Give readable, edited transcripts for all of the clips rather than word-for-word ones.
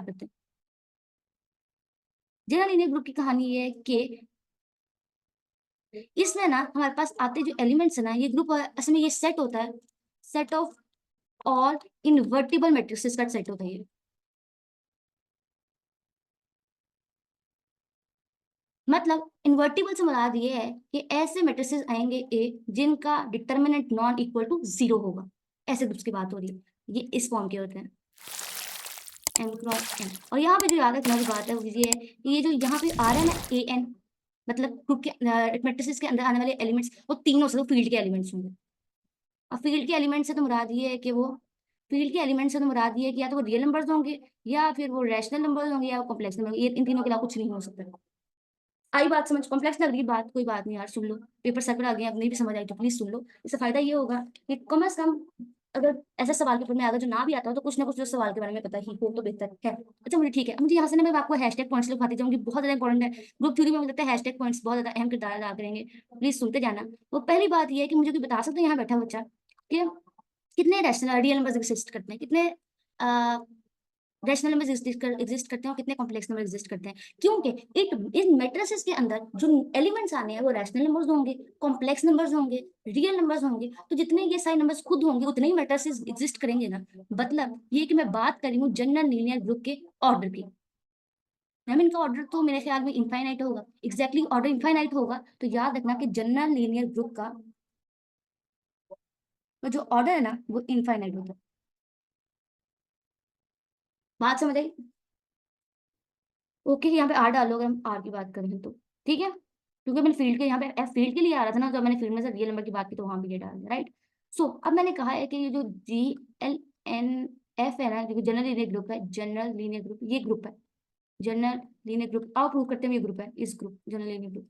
करते हैं। General linear group की कहानी ये है कि इसमें ना हमारे पास आते जो एलिमेंट्स है ना, ये ग्रुप असल में ये सेट होता है, set of all invertible matrices का सेट होता है ये। मतलब इन्वर्टिबल से मुराद ये है कि ऐसे मैट्रिसेस आएंगे ए जिनका determinant non equal to zero होगा, ऐसे ग्रुप्स की बात हो रही है। ये इस फॉर्म के होते हैं, एम क्रॉस एन। और यहाँ पे जो याद रखने वाली बात है वो ये है कि ये जो यहाँ पे आ रहा है ना ए एन, मतलब ग्रुप के मैट्रिसेस के अंदर आने वाले एलिमेंट्स वो तीनों से फील्ड के एलिमेंट्स होंगे। और फील्ड के एलिमेंट से तो मुराद ये है कि वो फील्ड के एलिमेंट से तो मुराद ये है कि या तो वो रियल नंबर्स होंगे, या फिर वो रैशनल नंबर्स होंगे, या वो कॉम्प्लेक्स नंबर, ये इन तीनों के अलावा कुछ नहीं हो सकता। आई बात समझ? कॉम्प्लेक्स लग रही बात, कोई बात नहीं यार, सुन लो, पेपर सर पर आ गए, अब नहीं भी समझ आई तो प्लीज सुन लो। इससे फायदा ये होगा कि कम से कम अगर ऐसा सवाल पेपर में अगर जो ना भी आता हो तो कुछ ना कुछ जो सवाल के बारे में पता ही हो तो बेहतर है। अच्छा मुझे ठीक है, मुझे यहाँ से ना मैं आपको हैशटैग पॉइंट्स लिखवाती जाऊंगी, बहुत ज्यादा इंपॉर्टेंट है। ग्रुप थ्योरी में मुझे लगता है हैशटैग पॉइंट्स बहुत ज्यादा अहम किरदार अदा करेंगे, प्लीज सुनते जाना। वो पहली बात ये है कि मुझे कोई बता सकते हैं यहाँ बैठा बच्चा कि कितने रैशनल रियल नंबर्स एग्जिस्ट करते हैं, कितने रैशनल नंबर्स एग्जिस्ट करते हैं और कितने कॉम्प्लेक्स नंबर एग्जिस्ट करते हैं? क्योंकि एक इन मैट्रिसेस के अंदर जो एलिमेंट्स आने हैं वो रैशनल नंबर्स होंगे, कॉम्प्लेक्स नंबर्स होंगे, रियल नंबर्स होंगे। तो जितने ये सारे नंबर्स खुद होंगे उतने ही मैट्रिसेस एग्जिस्ट करेंगे ना। मतलब ये कि मैं बात कर रही हूँ जनरल लीनियर ग्रुप के ऑर्डर की। मैम इनका ऑर्डर तो मेरे ख्याल में इनफाइनाइट होगा, एग्जैक्टली ऑर्डर इनफाइनाइट होगा। तो याद रखना कि जनरल लीनियर ग्रुप का जो ऑर्डर है ना वो इनफाइनाइट होता है। बात समझ आई? ओके, यहाँ पे आर डालो अगर हम आर की बात करें तो, ठीक है, क्योंकि मैंने फील्ड के यहाँ पे एफ फील्ड के लिए आ रहा था ना, तो मैंने फील्ड में से रियल नंबर की बात की तो वहां भी ये डाल दिया, राइट। सो अब मैंने कहा है कि ये जो जी एल एन एफ है ना, जो जनरल लीनियर ग्रुप है, जनरल लीनियर ग्रुप ये ग्रुप है, जनरल लीनियर ग्रुप आओ प्रूव करते हैं ये ग्रुप है, इस ग्रुप जनरल लीनियर ग्रुप,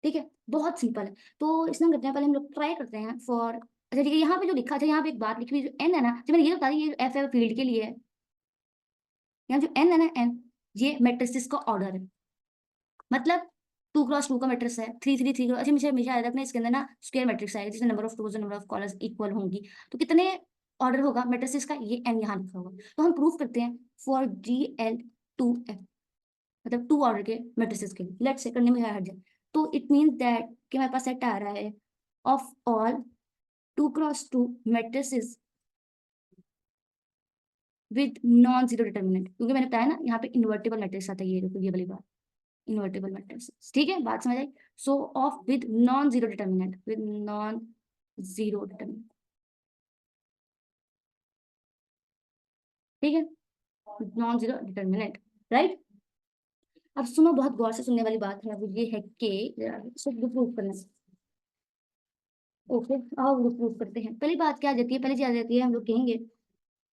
ठीक है, बहुत सिंपल है। तो इसमें करते हैं, पहले हम लोग ट्राई करते हैं फॉर, अच्छा ठीक है, यहाँ पे जो लिखा था, यहाँ पे एक बात लिखी हुई जो एन है ना, जो मैंने ये बता दी ये एफ है फील्ड के लिए है, यहाँ जो एन है ना एन, ये मैट्रिसेस का ऑर्डर है। मतलब 2x2 का मैट्रिक्स है, 3 3 3 अच्छा मुझे हमेशा याद रखना, इसके अंदर ना स्क्वायर मैट्रिक्स आएगा जिसमें नंबर ऑफ रोज और नंबर ऑफ कॉलम्स इक्वल होंगी। तो कितने ऑर्डर होगा मैट्रिक्स का, ये एन यहाँ लिखा होगा। तो हम प्रूव करते हैं फॉर GL2F, मतलब 2 ऑर्डर के मैट्रिसेस के लिए, लेट्स से करने में हट जाए। तो इट मीन्स दैट कि हमारे पास सेट आ रहा है of all 2x2 matrices with non zero determinant, क्योंकि मैंने बताया ना यहाँ पे इन्वर्टेबल मैट्रिक्स आता है, ये देखो ये वाली बात, इन्वर्टेबल मैट्रिक्स, ठीक है, बात समझ आई। So of with non zero determinant, with non zero determinant, ठीक है, नॉन जीरो डिटर्मिनेंट, राइट। अब सुनो, बहुत गौर से सुनने वाली बात है, वो ये है कि इसको प्रूव करना है। ओके, आओ ग्रुप प्रूव करते हैं। पहली बात क्या आ जाती है, पहली चीज आ जाती है, हम लोग कहेंगे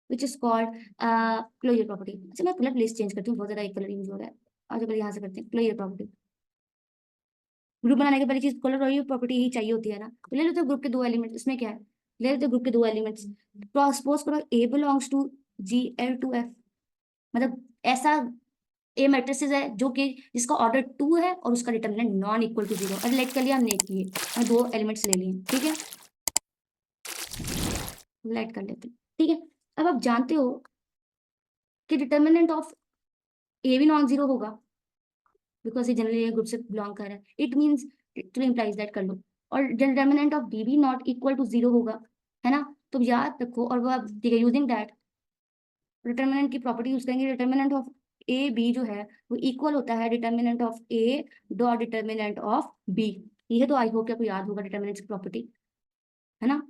which is called closure property. अच्छा मैं कलर प्लेस चेंज करती हूँ, बहुत ज्यादा एक कलर यूज हो रहा है। आज पहले यहाँ से करते हैं क्लोजर प्रॉपर्टी। ग्रुप बनाने की पहली चीज कलर और प्रॉपर्टी ही चाहिए होती है ना। तो ले लेते हैं ग्रुप के दो एलिमेंट्स, इसमें क्या है, ले लेते हैं ग्रुप के दो एलिमेंट्स। सपोज करो ए बिलोंग्स टू GL2F, मतलब ऐसा ए मैट्रिसेस है जो कि जिसका ऑर्डर 2 है और उसका डिटर्मिनेंट नॉन इक्वल टू 0। अब लेट कर लिया हमने एक लिए, हमने दो एलिमेंट्स ले लिए, ठीक है, लेट कर लेते हैं, ठीक है। अब आप जानते हो कि डिटर्मिनेंट ऑफ ए भी नॉन जीरो होगा, बिकॉज ये जनरली ग्रुप से बिलोंग कर रहा है, इट मीन्स, तो इम्प्लाइज दैट कर लो। और डिटर्मिनेंट ऑफ बी भी नॉट इक्वल टू 0 होगा, है ना। तो याद रखो, और वो आप ठीक है यूजिंग दैट डिटर्मिनेंट की प्रॉपर्टी यूज करेंगे, डिटर्मिनेंट ऑफ ए बी जो है वो इक्वल होता है determinant of A dot determinant of B. ये तो आई होप कि आपको याद होगा डिटर्मिनेंट की प्रॉपर्टी, है ना।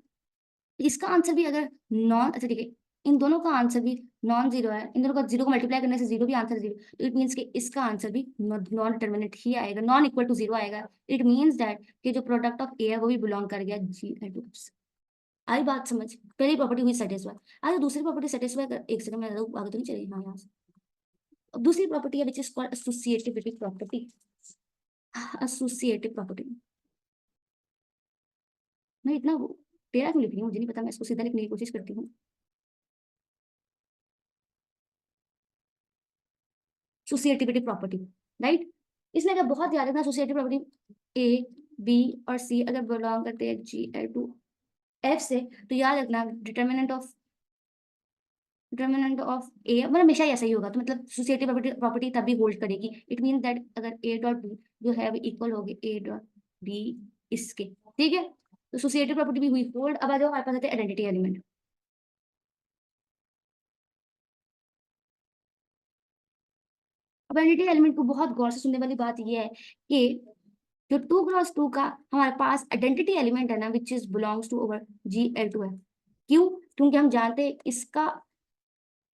इसका आंसर भी अगर नॉन, अच्छा ठीक है, इन दोनों का आंसर भी नॉन जीरो है, इन दोनों का जीरो को मल्टीप्लाई करने से जीरो भी आंसर जीरो, तो इट मीन्स कि इसका आंसर भी नॉन डिटर्मिनेंट ही आएगा, नॉन इक्वल टू जीरो आएगा। इट मीन्स दैट कि जो प्रोडक्ट ऑफ ए है वो भी बिलोंग कर गया GL2 से। आई बात समझ? पहली प्रॉपर्टी हुई सेटिस्फाई। आज दूसरी प्रॉपर्टी सेटिस्फाई कर, एक सेकंड में आगे तो नहीं चलेगी, हाँ यहाँ से। अब दूसरी प्रॉपर्टी है विच is called associativity property. Associative property, मैं इतना टेढ़ा क्यों लिख रही हूँ मुझे नहीं पता, मैं इसको सीधा लिखने की कोशिश करती हूँ। Associativity property, right. इसमें अगर बहुत याद रखना, एसोसिएटिव प्रॉपर्टी ए बी और सी अगर बिलोंग करते हैं GL2F से, तो याद रखना डिटर्मिनेंट ऑफ डिटर्मिनेंट ऑफ ए मतलब हमेशा ही ऐसा ही होगा, तो मतलब एसोसिएटिव प्रॉपर्टी तभी होल्ड करेगी। इट मीन दैट अगर ए डॉट बी जो है वो इक्वल होगी ए डॉट बी इसके, ठीक है, तो एसोसिएटिव प्रॉपर्टी भी हुई होल्ड। अब आ जाओ हमारे पास आते हैं आइडेंटिटी एलिमेंट। अब आइडेंटिटी एलिमेंट को बहुत गौर से सुनने वाली बात यह है कि जो 2 क्रॉस 2 का हमारे पास आइडेंटिटी एलिमेंट है ना, which is belongs to over GL2 है। क्यों? क्योंकि हम जानते हैं इसका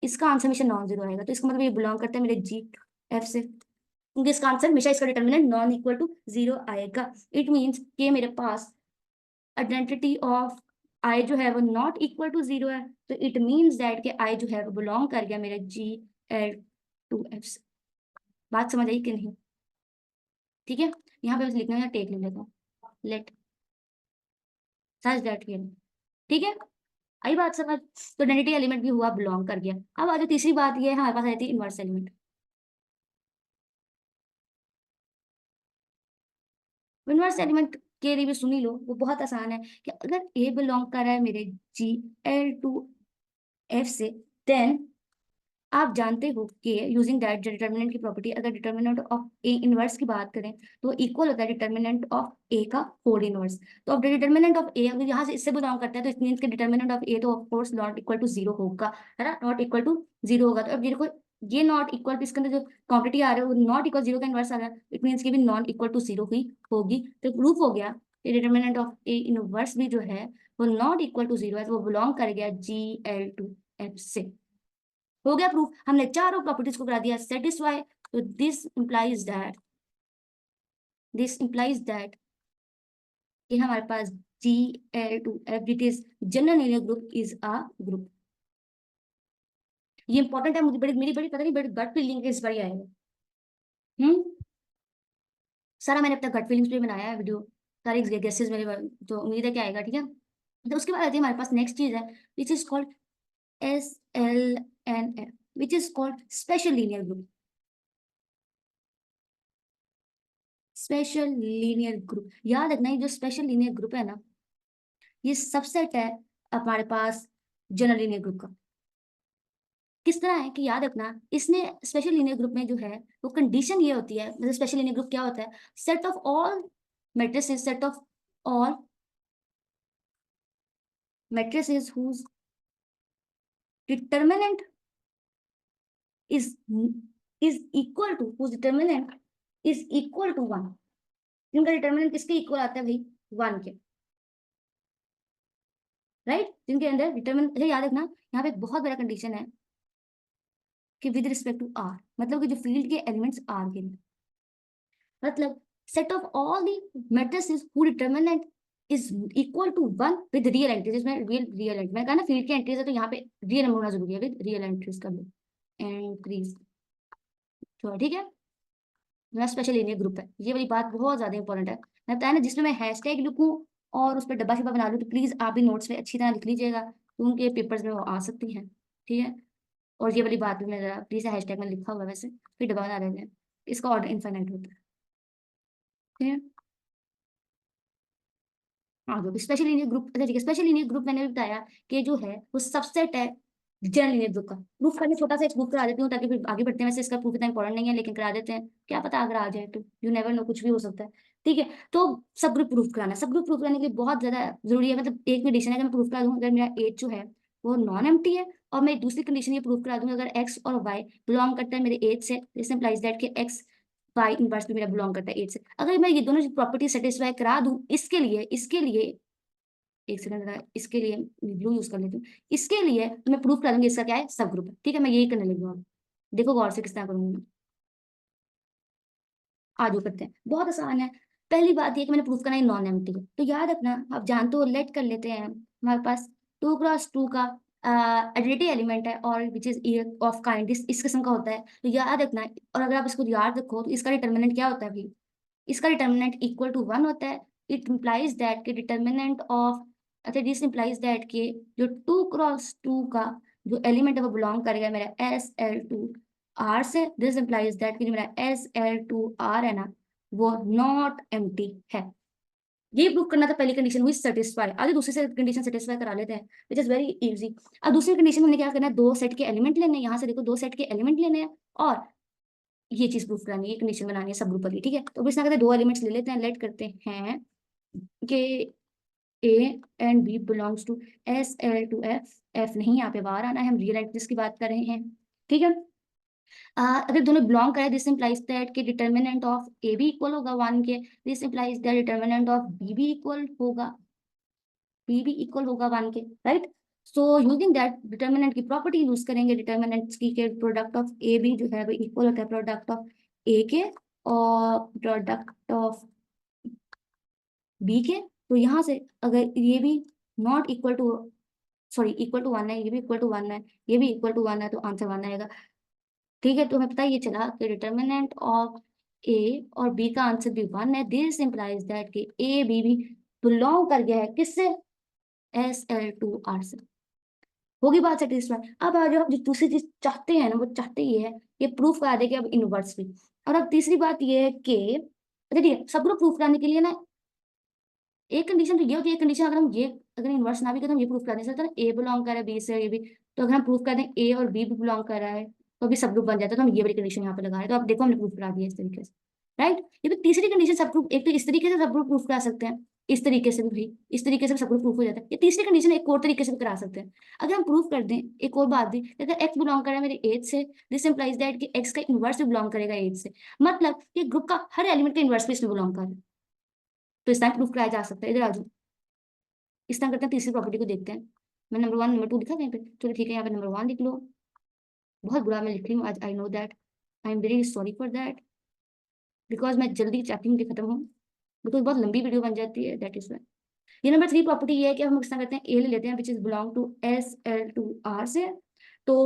इसका आंसर हमेशा नॉन जीरो आएगा, तो इसका मतलब ये बिलोंग करता है मेरे GF से, क्योंकि इसका आंसर हमेशा इसका determinant non equal to zero आएगा। इट मीन्स कि मेरे पास आइडेंटिटी ऑफ आई जो है वो नॉट इक्वल टू जीरो है, तो इट मीन्स दैट कि आई जो है वो बिलोंग कर गया मेरे GL2F से। बात समझ आई कि नहीं? ठीक है, यहाँ पे बस लिखना है, टेक लिख लेता हूँ, लेट सच दैट, ठीक है, आई बात समझ। तो आइडेंटिटी एलिमेंट भी हुआ बिलोंग कर गया। अब आ जाओ तीसरी बात ये है, हमारे पास रहती है इनवर्स एलिमेंट। इनवर्स एलिमेंट के लिए भी सुनी लो, वो बहुत आसान है कि अगर ए बिलोंग कर रहा है मेरे GL2F से, देन आप जानते हो कि यूजिंग दैट डिटर्मिनेंट की प्रॉपर्टी, अगर डिटर्मिनेंट ऑफ ए इनवर्स की बात करें तो इक्वल होता है डिटर्मिनेंट ऑफ ए का होल इनवर्स। तो अब डिटर्मिनेंट ऑफ ए अगर यहाँ से इससे बिलोंग करता है तो इट मींस कि डिटर्मिनेंट ऑफ ए तो of course not equal to zero होगा, है ना, नॉट इक्वल टू जीरो होगा। तो अब देखो ये नॉट इक्वल टू, इसके अंदर जो क्वांटिटी आ रहा है वो नॉट इक्वल जीरो का इनवर्स आ रहा है, इट मींस कि भी नॉट इक्वल टू जीरो ही होगी। तो प्रूफ हो गया कि डिटर्मिनेंट ऑफ ए इनवर्स भी जो है वो नॉट इक्वल टू जीरो है, तो वो बिलोंग कर गया GL2F से। हो गया प्रूफ, हमने चारों प्रॉपर्टीज को करा दिया सेटिस्फाई। तो दिस इंप्लाइज दैट कि हमारे पास GL2F it is general linear group is a group. ये इंपॉर्टेंट है, मुझे मेरी बड़ी पता नहीं बड़ी गट फीलिंग इस बार ही आएगा। हम्म, सारा मैंने अपना गट फीलिंग्स पे बनाया है वीडियो, सारे गेसेस मेरे, तो उम्मीद है कि आएगा, ठीक है। तो उसके बाद आती है हमारे पास नेक्स्ट चीज है विच is called SLNF, which is called special linear group. Special linear group, याद रखना ये जो स्पेशल लीनियर ग्रुप है ना, ये सबसेट है हमारे पास जनरल लीनियर ग्रुप का। किस तरह है कि याद रखना, इसमें स्पेशल लीनियर ग्रुप में जो है वो कंडीशन ये होती है, मतलब स्पेशल लीनियर ग्रुप क्या होता है, set of all matrices, set of all matrices whose determinant is is equal to whose determinant is equal to one. इनका डिटर्मिनेंट किसके इक्वल आता है भाई? वन के, राइट, जिनके अंदर डिटर्मिनेंट, याद रखना यहाँ पे एक बहुत बड़ा कंडीशन है कि विद रिस्पेक्ट टू आर, मतलब कि जो फील्ड के एलिमेंट्स आर के लिए, मतलब set of all the matrices who determinant is equal to one with real entries. इसमें रियल एंट्री मैंने कहा ना, फील्ड की एंट्रीज है तो यहाँ पे रियल नंबर होना जरूरी है, विद रियल एंट्रीज कर लो, एंट्रीज, तो ठीक है। मेरा स्पेशल लीनियर ग्रुप है, ये वाली बात बहुत ज्यादा इंपॉर्टेंट है। मैं बताया ना, जिसमें मैं हैशटैग लिखूं और उस पर डब्बा शिब्बा बना लूं, तो प्लीज आप भी नोट्स में अच्छी तरह लिख लीजिएगा, तो उनके पेपर्स में वो आ सकती हैं, ठीक है। और ये वाली बात भी मैं जरा प्लीज हैशटैग में लिखा हुआ है वैसे, फिर डब्बा बना देते हैं, इसका ऑर्डर इनफाइनाइट होता है, ठीक है। हाँ, जो स्पेशल लीनियर ग्रुप, अच्छा ठीक है, स्पेशल लीनियर ग्रुप मैंने भी बताया कि जो है वो सबसेट है जनरल लीनियर ग्रुप का। प्रूफ करने छोटा सा एक प्रूफ करा देती हूँ ताकि फिर आगे बढ़ते हैं, वैसे इसका प्रूफ इतना इंपॉर्टेंट नहीं है लेकिन करा देते हैं, क्या पता अगर आ जाए तो, यू नेवर नो, कुछ भी हो सकता है, ठीक है। तो सब ग्रुप प्रूफ कराना, सब ग्रुप प्रूफ कराने के लिए बहुत ज्यादा जरूरी है, मतलब एक कंडीशन है कि मैं प्रूफ करा दूँ अगर मेरा एज जो है वो नॉन एम्प्टी है, और मैं दूसरी कंडीशन ये प्रूफ करा दूंगी अगर एक्स और वाई बिलोंग करता है मेरे एज से, दिस इंप्लाइज दैट कि एक्स वाई इनवर्स भी मेरा बिलोंग करता है एज से। अगर मैं ये दोनों प्रॉपर्टी सेटिस्फाई करा दूं, इसके लिए एक सेकंड जरा, इसके लिए ब्लू यूज कर लेती हूँ, इसके लिए मैं प्रूफ कर दूंगी इसका क्या है, सब ग्रुप है, ठीक है। मैं यही करने लगी हूँ, देखो गौर से किस तरह करूंगी मैं। आगे करते हैं, बहुत आसान है। पहली बात ये कि मैंने प्रूफ करना है नॉन एम्प्टी है, तो याद रखना आप जानते हो, लेट कर लेते हैं, हमारे पास 2 क्रॉस 2 का आइडेंटिटी एलिमेंट है और विच इज ऑफ काइंड इस किस्म का होता है, तो याद रखना। और अगर आप इसको याद रखो तो इसका डिटर्मिनेंट क्या होता है भाई, इसका डिटर्मिनेंट इक्वल टू वन होता है। इट इम्प्लाइज दैट के डिटर्मिनेंट ऑफ, अच्छा दिस इम्प्लाइज दैट के जो 2 क्रॉस 2 का जो एलिमेंट है वो बिलोंग करेगा मेरा SL2R से। दिस इम्प्लाइज दैट कि जो मेरा SL2R है ना वो नॉट एम्प्टी है, ये प्रूव करना था, पहली कंडीशन हुई सेटिस्फाई। आगे दूसरी से कंडीशन सेटिस्फाई करा लेते हैं, विच इज वेरी इजी। अब दूसरी कंडीशन में हमने क्या करना है, दो सेट के एलिमेंट लेने हैं, यहाँ से देखो दो सेट के एलिमेंट लेने हैं और ये चीज प्रूफ करानी है, कंडीशन बनानी है सब ग्रुप वाली, ठीक है। तो इसमें कहते हैं दो एलिमेंट्स ले लेते हैं, लेट करते हैं कि A and B belongs to S L two F, F नहीं यहाँ पे बाहर आना है, हम रियल एंटिटीज की बात कर रहे हैं, ठीक है। अगर दोनों बिलोंग करें, दिस इंप्लाइज दैट कि डिटर्मिनेंट ऑफ ए भी इक्वल होगा 1 के, this implies that determinant of B भी इक्वल होगा, बी भी इक्वल होगा 1 के, right. So using that determinant की प्रॉपर्टी यूज करेंगे, डिटर्मिनेंट्स की के प्रोडक्ट ऑफ ए बी जो है वो इक्वल होता है प्रोडक्ट ऑफ ए के और प्रोडक्ट ऑफ बी के। तो यहाँ से अगर ये भी not equal to, sorry equal to 1 है, ये भी इक्वल टू 1 है, ये भी इक्वल टू 1 है, तो आंसर 1 आएगा, ठीक है। तो हमें पता ये चला कि डिटर्मिनेंट ऑफ ए और बी का आंसर भी 1 है, दिस इंप्लाइज दैट कि ए बी भी बिलोंग कर गया है किससे, एस एल टू आर से। होगी बात सेटिस्फाई। अब आ जाओ जो दूसरी चीज चाहते हैं ना, वो चाहते ये है, ये प्रूफ करा देंगे अब इनवर्स भी। और अब तीसरी बात ये है कि देखिए सब लोग प्रूफ कराने के लिए ना, एक कंडीशन तो ये होती है, कंडीशन अगर हम ये अगर इन्वर्स ना भी करें तो हम ये प्रूफ कर नहीं सकते ना, ए बिलोंग कर रहा है बी से, ये भी। तो अगर हम प्रूफ कर दें ए और बी भी बिलोंग कर रहा है तो अभी सब ग्रुप बन जाता है, तो हम ये वाली कंडीशन यहाँ पे लगा रहे हैं, तो आप देखो हमने प्रूफ करा दिया इस तरीके से, राइट। ये भी तीसरी कंडीशन सब ग्रुप, एक तो इस तरीके से सब ग्रुप प्रूफ करा सकते हैं, इस तरीके से भी भाई, इस तरीके से भी सब ग्रुप प्रूफ हो जाता है। ये तीसरी कंडीशन एक और तरीके से भी करा सकते हैं। अगर हम प्रूफ कर दें एक और बात भी, अगर एक्स बिलोंग कर रहा है मेरे एज से, दिस इंप्लाइज दैट कि एक्स का इन्वर्स भी बिलोंग करेगा एज से, मतलब कि ग्रुप का हर एलिमेंट का इन्वर्स भी इसमें बिलोंग कर रहा है, तो इस टाइम प्रूफ कराया जा सकता है। इधर आ जाओ, इस तरह करते हैं, तीसरी प्रॉपर्टी को देखते हैं। मैं नंबर 1 नंबर 2 लिखा कहीं पे, चलो ठीक है, यहाँ पे नंबर 1 लिख लो। बहुत बुरा मैं लिख रही हूँ आज, I know that, I am very sorry for that, because मैं जल्दी चाहती हूँ कि खत्म हो, बिकॉज बहुत लंबी वीडियो बन जाती है, दैट इज वाई। ये नंबर 3 प्रॉपर्टी ये है कि हम इस तरह करते हैं, ए ले लेते हैं which is belong to S L two R से। तो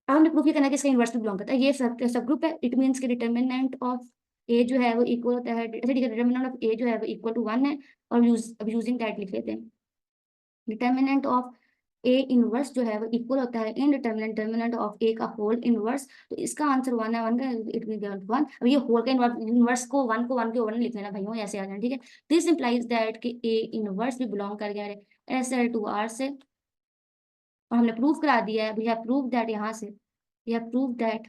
अब हमने प्रूफ ये करना है कि इसका इन्वर्स भी बिलोंग करता है, ये सब ग्रुप है, इट मीन्स कि डिटर्मिनेंट ऑफ ए जो है वो इक्वल होता है, अच्छा ठीक है, डिटर्मिनेंट ऑफ ए जो है वो इक्वल टू 1 है, और अब यूजिंग दैट लिख लेते हैं, डिटर्मिनेंट ऑफ ए इनवर्स जो है वो इक्वल होता है इन डिटर्मिनेंट ऑफ ए का होल इनवर्स। तो इसका आंसर 1 है, 1 का इट विल गेट 1। अब ये होल का इनवर्स को 1 को 1 के ओवर लिख लेना भाइयों, ऐसे आ जाना, ठीक है। दिस इंप्लाइज दैट कि ए इनवर्स भी बिलोंग कर गया है एस एल टू आर से, और हमने प्रूव करा दिया है, वी हैव प्रूव दैट, यहाँ से वी हैव प्रूव दैट